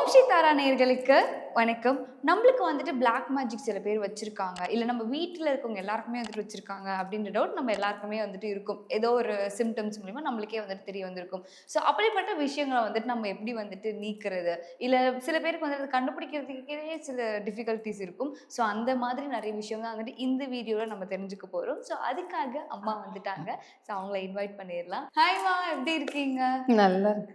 ஓம் ஸ்ரீ தாரா நேயர்களுக்கு வணக்கம். நம்மளுக்கு வந்துட்டு பிளாக் மேஜிக் சில பேர் வச்சிருக்காங்க, இல்ல நம்ம வீட்டில் இருக்கவங்க எல்லாருக்குமே வந்துட்டு வச்சிருக்காங்க அப்படின்ற டவுட் நம்ம எல்லாருக்குமே வந்துட்டு இருக்கும். ஏதோ ஒரு சிம்டம்ஸ் மூலிமா நம்மளுக்கே வந்துட்டு தெரிய வந்திருக்கும். ஸோ அப்படிப்பட்ட விஷயங்களை வந்துட்டு நம்ம எப்படி வந்துட்டு நீக்கிறது, இல்லை சில பேருக்கு வந்துட்டு கண்டுபிடிக்கிறதுக்கே சில டிஃபிகல்ட்டிஸ் இருக்கும். ஸோ அந்த மாதிரி நிறைய விஷயம் தான் வந்துட்டு இந்த வீடியோவில் நம்ம தெரிஞ்சுக்க போகிறோம். ஸோ அதுக்காக அம்மா வந்துட்டாங்க. ஸோ அவங்கள இன்வைட் பண்ணிடலாம். ஹாய்மா, எப்படி இருக்கீங்க? நல்லா இருக்கு.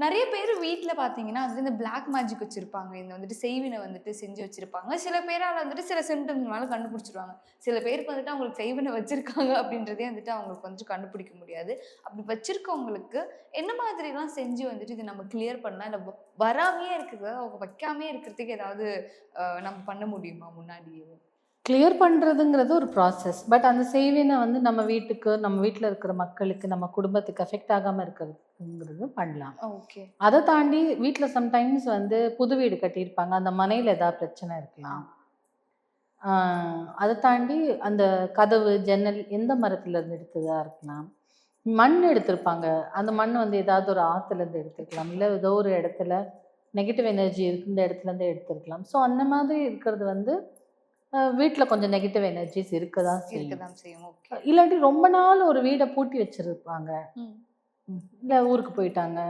நிறைய பேர் வீட்ல பார்த்தீங்கன்னா, அது இந்த பிளாக் மேஜிக் வச்சிருப்பாங்க. இந்த வந்துட்டு செய்வினை வந்துட்டு செஞ்சு வச்சிருப்பாங்க. சில பேரால வந்துட்டு சில சிம்டம்ஸ்னால கண்டுபிடிச்சுருவாங்க. சில பேருக்கு வந்துட்டு அவங்களுக்கு செய்வினை வச்சிருக்காங்க அப்படின்றதே வந்துட்டு அவங்களுக்கு வந்துட்டு கண்டுபிடிக்க முடியாது. அப்படி வச்சிருக்கவங்களுக்கு என்ன மாதிரிலாம் செஞ்சு வந்துட்டு இத நம்ம கிளியர் பண்ணலாம்? இல்ல வராமயே இருக்குது, அவங்க வைக்காமயே இருக்கிறதுக்கு ஏதாவது நம்ம பண்ண முடியுமா முன்னாடியே? கிளியர் பண்ணுறதுங்கிறது ஒரு ப்ராசஸ். பட் அந்த செய்வினை வந்து நம்ம வீட்டுக்கு, நம்ம வீட்டில் இருக்கிற மக்களுக்கு, நம்ம குடும்பத்துக்கு அஃபெக்ட் ஆகாமல் இருக்கிறதுங்கிறது பண்ணலாம். ஓகே. அதை தாண்டி வீட்டில் சம்டைம்ஸ் வந்து புது வீடு கட்டியிருப்பாங்க, அந்த மனையில் ஏதாவது பிரச்சனை இருக்கலாம். அதை தாண்டி அந்த கதவு, ஜன்னல் எந்த மரத்துலேருந்து எடுத்ததாக இருக்கலாம். மண் எடுத்திருப்பாங்க, அந்த மண் வந்து ஏதாவது ஒரு ஆற்றுலேருந்து எடுத்துருக்கலாம், இல்லை ஏதோ ஒரு இடத்துல நெகட்டிவ் எனர்ஜி இருக்கு இந்த இடத்துலேருந்து எடுத்துருக்கலாம். ஸோ அந்த மாதிரி இருக்கிறது வந்து வீட்டில் கொஞ்சம் நெகட்டிவ் எனர்ஜிஸ் இருக்க தான் செய்யும். இல்லாட்டி ரொம்ப நாள் ஒரு வீடை பூட்டி வச்சிருப்பாங்க, இல்லை ஊருக்கு போயிட்டாங்க,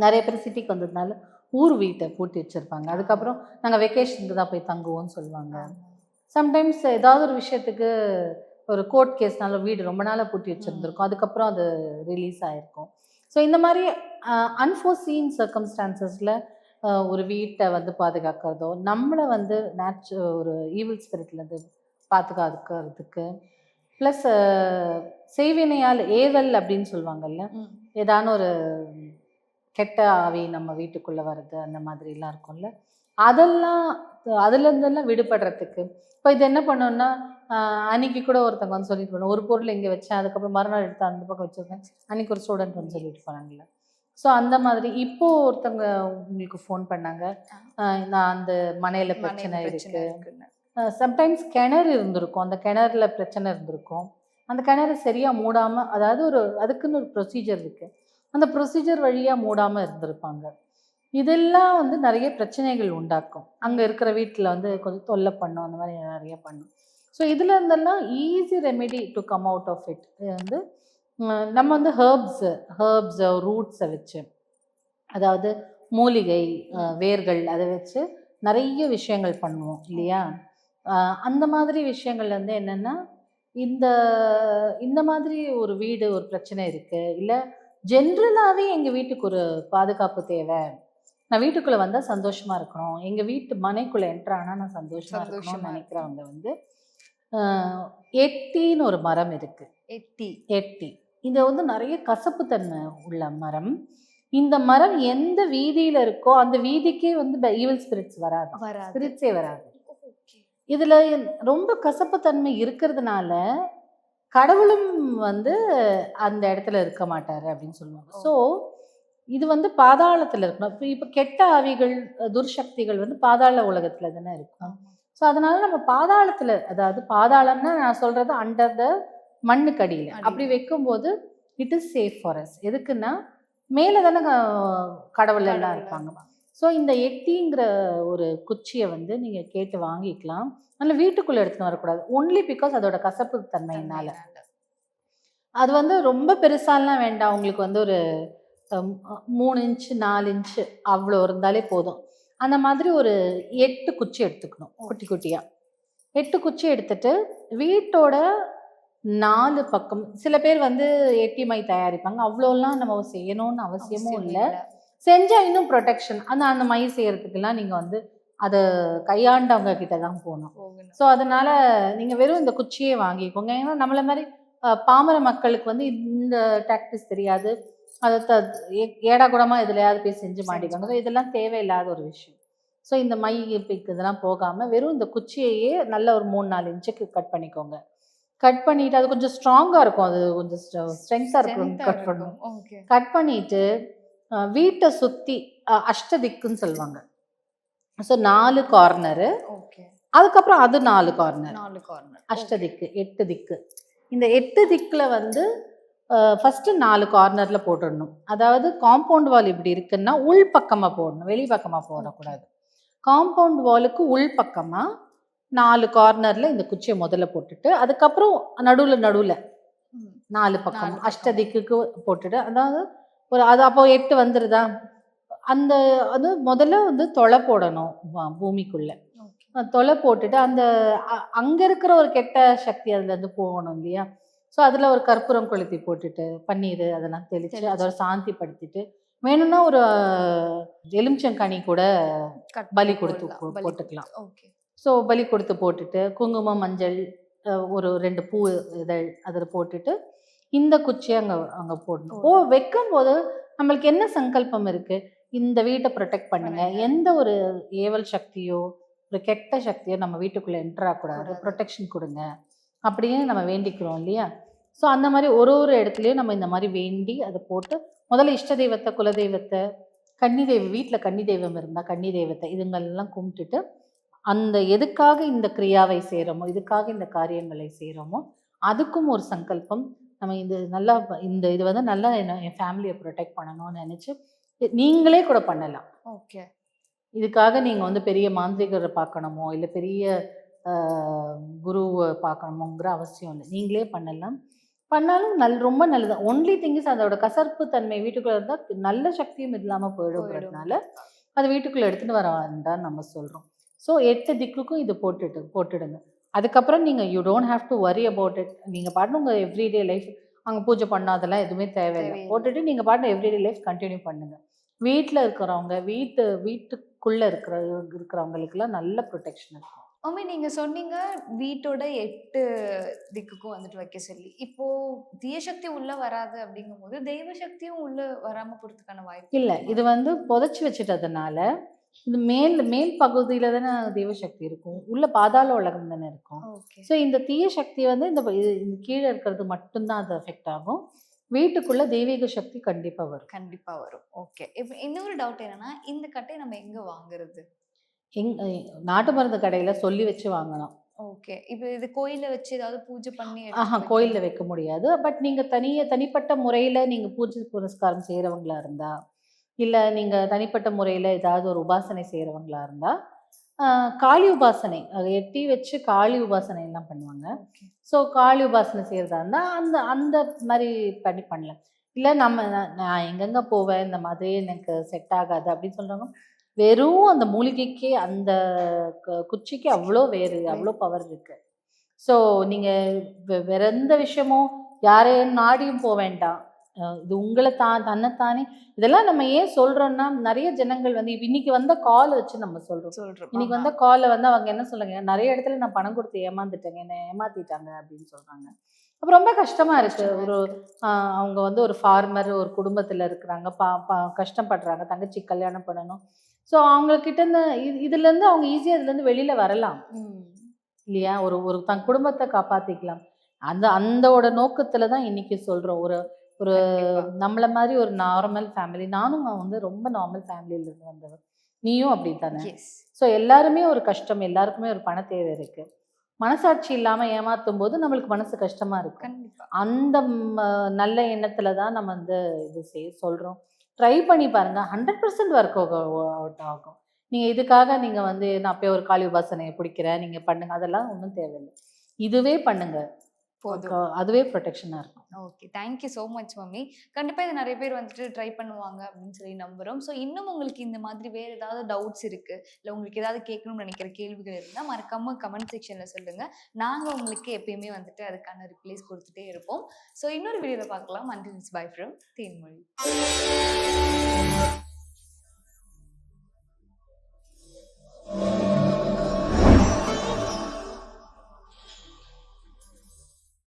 நிறைய பேர் சிட்டிக்கு வந்ததுனால ஊர் வீட்டை பூட்டி வச்சிருப்பாங்க. அதுக்கப்புறம் நாங்கள் வெக்கேஷனுக்கு தான் போய் தங்குவோம்னு சொல்லுவாங்க. சம்டைம்ஸ் ஏதாவது ஒரு விஷயத்துக்கு ஒரு கோர்ட் கேஸ்னால வீடு ரொம்ப நாளாக பூட்டி வச்சுருந்துருக்கும், அதுக்கப்புறம் அது ரிலீஸ் ஆகிருக்கும். ஸோ இந்த மாதிரி அன்ஃபோர்சீன் சர்க்கம்ஸ்டான்சஸில் ஒரு வீட்டை வந்து பாதுகாக்கிறதோ, நம்மளை வந்து ஒரு ஈவில் ஸ்பிரிட்லேருந்து பாதுகாக்கிறதுக்கு, ப்ளஸ் செய்வினையால் ஏவல் அப்படின்னு சொல்லுவாங்கல்ல, ஏதான ஒரு கெட்ட ஆவி நம்ம வீட்டுக்குள்ளே வர்றது அந்த மாதிரிலாம் இருக்கும்ல, அதெல்லாம் அதுலேருந்தெல்லாம் விடுபடுறதுக்கு இப்போ இது என்ன பண்ணோன்னா, அன்னைக்கு கூட ஒருத்தவங்க வந்து சொல்லிட்டு போனோம், ஒரு பொருள் இங்கே வச்சேன், அதுக்கப்புறம் மறுநாள் எடுத்து அந்த பக்கம் வச்சுருக்கேன், அன்றைக்கி ஒரு ஸ்டூடெண்ட் வந்து சொல்லிட்டு போனாங்கல்ல. ஸோ அந்த மாதிரி இப்போது ஒருத்தவங்க உங்களுக்கு ஃபோன் பண்ணாங்க, நான் அந்த மனையில் பிரச்சனை இருக்குது. சம்டைம்ஸ் கிணறு இருந்திருக்கும், அந்த கிணறுல பிரச்சனை இருந்திருக்கும், அந்த கிணறு சரியாக மூடாமல், அதாவது அதுக்குன்னு ஒரு ப்ரொசீஜர் இருக்குது, அந்த ப்ரொசீஜர் வழியாக மூடாமல் இருந்திருப்பாங்க. இதெல்லாம் வந்து நிறைய பிரச்சனைகள் உண்டாக்கும். அங்கே இருக்கிற வீட்டில் வந்து கொஞ்சம் தொல்லை பண்ணும், அந்த மாதிரி நிறைய பண்ணும். ஸோ இதில் இருந்தெல்லாம் easy remedy to come out of it வந்து நம்ம வந்து ஹர்ப்ஸ் ரூட்ஸை வச்சு, அதாவது மூலிகை வேர்கள் அதை வச்சு நிறைய விஷயங்கள் பண்ணுவோம் இல்லையா. அந்த மாதிரி விஷயங்கள் வந்து என்னென்னா, இந்த மாதிரி ஒரு வீடு ஒரு பிரச்சனை இருக்குது, இல்லை ஜென்ரலாகவே எங்கள் வீட்டுக்கு ஒரு பாதுகாப்பு தேவை, நான் வீட்டுக்குள்ளே வந்தால் சந்தோஷமாக இருக்கணும், எங்கள் வீட்டு மனைக்குள்ளே என்ட்ரு ஆனால் நான் சந்தோஷமாக இருக்கணும்னு நினைக்கிறவங்க வந்து எட்டின்னு ஒரு மரம் இருக்குது. எட்டி இது வந்து நிறைய கசப்பு தன்மை உள்ள மரம். இந்த மரம் எந்த வீதியில் இருக்கோ அந்த வீதிக்கே வந்து ஈவில் ஸ்பிரிட்ஸ் வராது, ஸ்பிரிட்ஸே வராது. இதில் ரொம்ப கசப்பு தன்மை இருக்கிறதுனால கடவுளும் வந்து அந்த இடத்துல இருக்க மாட்டார் அப்படின்னு சொல்லுவாங்க. ஸோ இது வந்து பாதாளத்தில் இருக்கணும். இப்போ கெட்ட ஆவிகள், துர்சக்திகள் வந்து பாதாள உலகத்தில் தானே இருக்கும். ஸோ அதனால நம்ம பாதாளத்தில், அதாவது பாதாளம்னா நான் சொல்கிறது அண்டர் த மண்ணுக்கடியில் அப்படி வைக்கும்போது it is safe for us. எதுக்குன்னா மேலே தானே கடவுள் எல்லாம் இருப்பாங்க. ஸோ இந்த எட்டிங்கிற ஒரு குச்சியை வந்து நீங்கள் கேட்டு வாங்கிக்கலாம். அதனால் வீட்டுக்குள்ளே எடுத்துன்னு வரக்கூடாது, ஒன்லி பிகாஸ் அதோட கசப்பு தன்மையினால. அது வந்து ரொம்ப பெருசாலாம் வேண்டாம், உங்களுக்கு வந்து ஒரு 3 இன்ச்சு 4 இன்ச்சு அவ்வளோ இருந்தாலே போதும். அந்த மாதிரி ஒரு 8 குச்சி எடுத்துக்கணும், குட்டி குட்டியாக 8 குச்சி எடுத்துட்டு வீட்டோட 4 பக்கம், சில பேர் வந்து எட்டி மை தயாரிப்பாங்க, அவ்வளோலாம் நம்ம செய்யணும்னு அவசியமும் இல்லை. செஞ்சால் இன்னும் ப்ரொடெக்ஷன். அந்த மை செய்யறதுக்கெல்லாம் நீங்கள் வந்து அதை கையாண்டவங்க கிட்ட தான் போகணும். ஸோ அதனால் நீங்கள் வெறும் இந்த குச்சியே வாங்கிக்கோங்க. ஏன்னா நம்மளை மாதிரி பாமர மக்களுக்கு வந்து இந்த டாக்டிஸ் தெரியாது, அதை ஏடா கூடமாக எதுலையாவது போய் செஞ்சு மாட்டிக்காங்க. ஸோ இதெல்லாம் தேவையில்லாத ஒரு விஷயம். ஸோ இந்த மை பிக்கு இதெல்லாம் போகாமல் வெறும் இந்த குச்சியையே நல்ல ஒரு 3-4 இன்ச்சுக்கு கட் பண்ணிக்கோங்க. கட் பண்ணிவிட்டு அது கொஞ்சம் ஸ்ட்ராங்காக இருக்கும், அது கொஞ்சம் ஸ்ட்ரென்த்தாக இருக்கும். கட் பண்ணிவிட்டு வீட்டை சுற்றி அஷ்டதிக்குன்னு சொல்லுவாங்க. ஸோ 4 கார்னரு, அதுக்கப்புறம் அது 4 கார்னர், அஷ்டதிக்கு 8 திக்கு. இந்த 8 திக்கில் வந்து ஃபஸ்ட்டு 4 கார்னரில் போட்டுடணும். அதாவது காம்பவுண்ட் வால் இப்படி இருக்குன்னா உள் பக்கமாக போடணும், வெளி பக்கமாக போடக்கூடாது. காம்பவுண்ட் வாலுக்கு உள் பக்கமாக 4 கார்னரில் இந்த குச்சியை முதல்ல போட்டுட்டு, அதுக்கப்புறம் நடுவில் 4 பக்கம் அஷ்டதிக்கு போட்டுட்டு, அதாவது அது அப்போ 8 வந்துடுதா, அந்த அது முதல்ல வந்து தொலை போடணும் பூமிக்குள்ள. தொலை போட்டுட்டு அந்த அங்கே இருக்கிற ஒரு கெட்ட சக்தி அதுலேருந்து போகணும் இல்லையா. ஸோ அதில் ஒரு கற்பூரம் கொளுத்தி போட்டுட்டு பன்னீர் அதெல்லாம் தெளித்து அதோட சாந்தி படுத்திட்டு, வேணும்னா ஒரு எலுமிச்சங்கனி கூட பலி கொடுத்து போட்டுக்கலாம். ஸோ பலி கொடுத்து போட்டுட்டு குங்குமம் மஞ்சள் ஒரு 2 பூ இதழ் அதில் போட்டுட்டு இந்த குச்சியை அங்கே போடணும். வைக்கும் போது நம்மளுக்கு என்ன சங்கல்பம் இருக்குது, இந்த வீட்டை ப்ரொடெக்ட் பண்ணுங்க, எந்த ஒரு ஏவல் சக்தியோ ஒரு கெட்ட சக்தியோ நம்ம வீட்டுக்குள்ளே என்டர் ஆகக்கூடாது, ப்ரொடெக்ஷன் கொடுங்க அப்படியே நம்ம வேண்டிக்கிறோம் இல்லையா. ஸோ அந்த மாதிரி ஒரு இடத்துலையும் நம்ம இந்த மாதிரி வேண்டி அதை போட்டு முதல்ல இஷ்ட தெய்வத்தை, குலதெய்வத்தை, கன்னி தெய்வம், வீட்டில் கன்னி தெய்வம் இருந்தால் கன்னி தெய்வத்தை இதுங்களெல்லாம் கும்பிட்டுட்டு அந்த எதுக்காக இந்த கிரியாவை செய்கிறோமோ, இதுக்காக இந்த காரியங்களை செய்கிறோமோ அதுக்கும் ஒரு சங்கல்பம். நம்ம இது வந்து நல்லா என் ஃபேமிலியை ப்ரொடெக்ட் பண்ணணும்னு நினச்சி நீங்களே கூட பண்ணலாம். ஓகே. இதுக்காக நீங்கள் வந்து பெரிய மாந்திரிகரை பார்க்கணுமோ இல்லை பெரிய குருவை பார்க்கணுமோங்கிற அவசியம் இல்லை, நீங்களே பண்ணாலும் ரொம்ப நல்லது. ஒன்லி திங்ஸ் அதோட கசர்ப்பு தன்மை வீட்டுக்குள்ளே இருந்தால் நல்ல சக்தியும் இல்லாமல் போயிடுங்கிறதுனால அது வீட்டுக்குள்ளே எடுத்துகிட்டு வர வேண்டாம்னு நம்ம சொல்கிறோம். ஸோ 8 திக்குக்கும் இது போட்டுடுங்க. அதுக்கப்புறம் நீங்கள் you don't have to worry about it. நீங்கள் பாட்டு உங்கள் எவ்ரிடே லைஃப் அங்கே பூஜை பண்ணாதெல்லாம் எதுவுமே தேவையில்லை, போட்டுட்டு நீங்கள் பாட்டு எவ்ரிடே லைஃப் கண்டினியூ பண்ணுங்கள். வீட்டில் இருக்கிறவங்க வீட்டுக்குள்ளே இருக்கிறவங்களுக்குலாம் நல்ல ப்ரொடெக்ஷன் இருக்கும். மம்மி நீங்கள் சொன்னீங்க வீட்டோட 8 திக்குக்கும் வந்துட்டு வைக்க சொல்லி. இப்போ தீயசக்தி உள்ள வராது அப்படிங்கும்போது தெய்வ சக்தியும் உள்ள வராமல் போகிறதுக்கான வாய்ப்பு இல்லை. இது வந்து புதைச்சி வச்சுட்டதுனால இது மேல் பகுதியில் தானே தெய்வசக்தி இருக்கும், உள்ள பாதாள உலகம் தானே இருக்கும். ஸோ இந்த தீய சக்தி வந்து இந்த கீழே இருக்கிறது மட்டும்தான் அது அஃபெக்ட் ஆகும். வீட்டுக்குள்ள தெய்வீக சக்தி கண்டிப்பா வரும். ஓகே. இப்போ இன்னொரு டவுட் என்னன்னா, இந்த கட்டையை நம்ம எங்க வாங்குறது? நாட்டு மருந்து கடையில சொல்லி வச்சு வாங்கணும். ஓகே. இப்போ இது கோயில்ல வச்சு ஏதாவது பூஜை பண்ணி கோயில்ல வைக்க முடியாது. பட் நீங்க தனிப்பட்ட முறையில நீங்க பூஜை புனஸ்காரம் செய்யறவங்களா இருந்தா, இல்ல நீங்க தனிப்பட்ட முறையில ஏதாவது ஒரு உபாசனை செய்யறவங்களா இருந்தா, காளி உபாசனை எட்டி வச்சு காளி உபாசனை எல்லாம் பண்ணுவாங்க. ஸோ காளி உபாசனை செய்யறதா இருந்தா அந்த மாதிரி பண்ணலாம். இல்லை நான் எங்கெங்க போவேன், இந்த மாதிரி எனக்கு செட் ஆகாது அப்படின்னு சொல்றாங்க, வெறும் அந்த மூலிகைக்கு அந்த குச்சிக்கு அவ்வளோ அவ்வளோ பவர் இருக்கு. ஸோ நீங்க வேற எந்த விஷயமும் யாரையும் நாடியும் போக வேண்டாம். இது உங்களை தன்னைத்தானே இதெல்லாம் நம்ம ஏன் சொல்றோம்னா, நிறைய ஜனங்கள் வந்து இன்னைக்கு வந்த கால் வச்சு நம்ம சொல்றோம். இன்னைக்கு வந்த காலை வந்து அவங்க என்ன சொல்றாங்க, நிறைய இடத்துல நான் பணம் கொடுத்து ஏமாந்துட்டேங்க, என்னை ஏமாத்திட்டாங்க அப்படின்னு சொல்றாங்க. அப்போ ரொம்ப கஷ்டமா இருக்கு. அவங்க வந்து ஒரு ஃபார்மர், ஒரு குடும்பத்துல இருக்கிறாங்க, கஷ்டப்படுறாங்க, தங்கச்சி கல்யாணம் பண்ணணும். ஸோ அவங்கக்கிட்ட இதுலேருந்து அவங்க ஈஸியாக இதுலேருந்து வெளியில வரலாம் இல்லையா, ஒரு தன் குடும்பத்தை காப்பாற்றிக்கலாம். அந்தோட நோக்கத்துல தான் இன்னைக்கு சொல்றோம். ஒரு நம்மள மாதிரி ஒரு நார்மல் ஃபேமிலி, நானும் வந்து ரொம்ப நார்மல் ஃபேமிலியிலேருந்து வந்தவர், நீயும் அப்படி தானே. ஸோ எல்லாருமே ஒரு கஷ்டம், எல்லாருக்குமே ஒரு பண தேவை இருக்கு. மனசாட்சி இல்லாமல் ஏமாற்றும் போது நம்மளுக்கு மனசு கஷ்டமா இருக்கு. அந்த நல்ல எண்ணத்துல தான் நம்ம வந்து இது சொல்றோம். ட்ரை பண்ணி பாருங்க, 100% ஒர்க் அவுட் ஆகும். நீங்க இதுக்காக நீங்க வந்து நான் போய் ஒரு காளி உபாசனையை பிடிக்கிறேன் நீங்க பண்ணுங்க, அதெல்லாம் ஒன்றும் தேவையில்லை. இதுவே பண்ணுங்க, அதுவே ப்ரொடெக்ஷனாக இருக்கும். Okay, thank you so much mummy. கண்டிப்பாக இது நிறைய பேர் வந்துட்டு ட்ரை பண்ணுவாங்க அப்படின்னு சொல்லி நம்புகிறோம். ஸோ இன்னும் உங்களுக்கு இந்த மாதிரி வேறு ஏதாவது டவுட்ஸ் இருக்குது, இல்லை உங்களுக்கு ஏதாவது கேட்கணும்னு நினைக்கிற கேள்விகள் இருந்தால் மறக்காமல் கமெண்ட் செக்ஷனில் சொல்லுங்கள். நாங்கள் உங்களுக்கு எப்பயுமே வந்துட்டு அதுக்கான ரிப்ளைஸ் கொடுத்துட்டே இருப்போம். ஸோ இன்னொரு வீடியோவில் பார்க்கலாம். Until it's by from Thenmozhi.